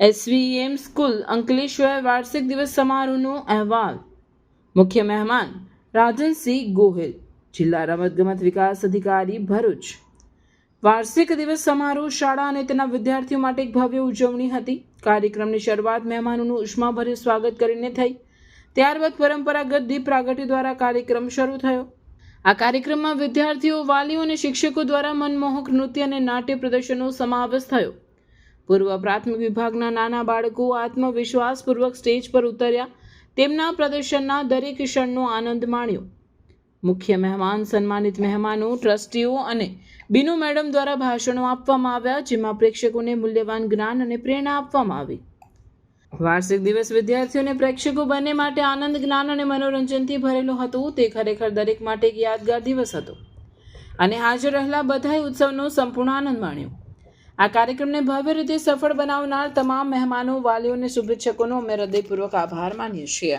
SVEM school Ankleshwar વાર્ષિક દિવસ સમારોહનો અહેવાલ. મુખ્ય મહેમાન રાજનસિંહ ગોહિલ, જિલ્લા રમતગમત વિકાસ અધિકારી, ભરૂચ. વાર્ષિક દિવસ સમારોહ શાળા અને તેના વિદ્યાર્થીઓ માટે એક ભવ્ય ઉજવણી હતી. કાર્યક્રમની શરૂઆત મહેમાનોનું ઉષ્માભર્યું સ્વાગત કરીને થઈ. ત્યારબાદ પરંપરાગત દીપ પ્રાગટ્ય દ્વારા કાર્યક્રમ શરૂ થયો. આ કાર્યક્રમમાં વિદ્યાર્થીઓ, વાલીઓ અને શિક્ષકો દ્વારા મનમોહક નૃત્ય અને નાટ્ય પ્રદર્શનનો સમાવેશ થયો. પૂર્વ પ્રાથમિક વિભાગના નાના બાળકો આત્મવિશ્વાસપૂર્વક સ્ટેજ પર ઉતર્યા, તેમના પ્રદર્શનના દરેક ક્ષણનો આનંદ માણ્યો. મુખ્ય મહેમાન, સન્માનિત મહેમાનો, ટ્રસ્ટીઓ અને બીનુ મેડમ દ્વારા ભાષણો આપવામાં આવ્યા, જેમાં પ્રેક્ષકોને મૂલ્યવાન જ્ઞાન અને પ્રેરણા આપવામાં આવી. વાર્ષિક દિવસ વિદ્યાર્થીઓ અને પ્રેક્ષકો બંને માટે આનંદ, જ્ઞાન અને મનોરંજનથી ભરેલો હતો. તે ખરેખર દરેક માટે એક યાદગાર દિવસ હતો અને હાજર રહેલા બધાએ ઉત્સવનો સંપૂર્ણ આનંદ માણ્યો. આ કાર્યક્રમને ભવ્ય રીતે સફળ બનાવનાર તમામ મહેમાનો, વાલીઓ અને શુભેચ્છકોનો અમે હૃદયપૂર્વક આભાર માનીએ છીએ.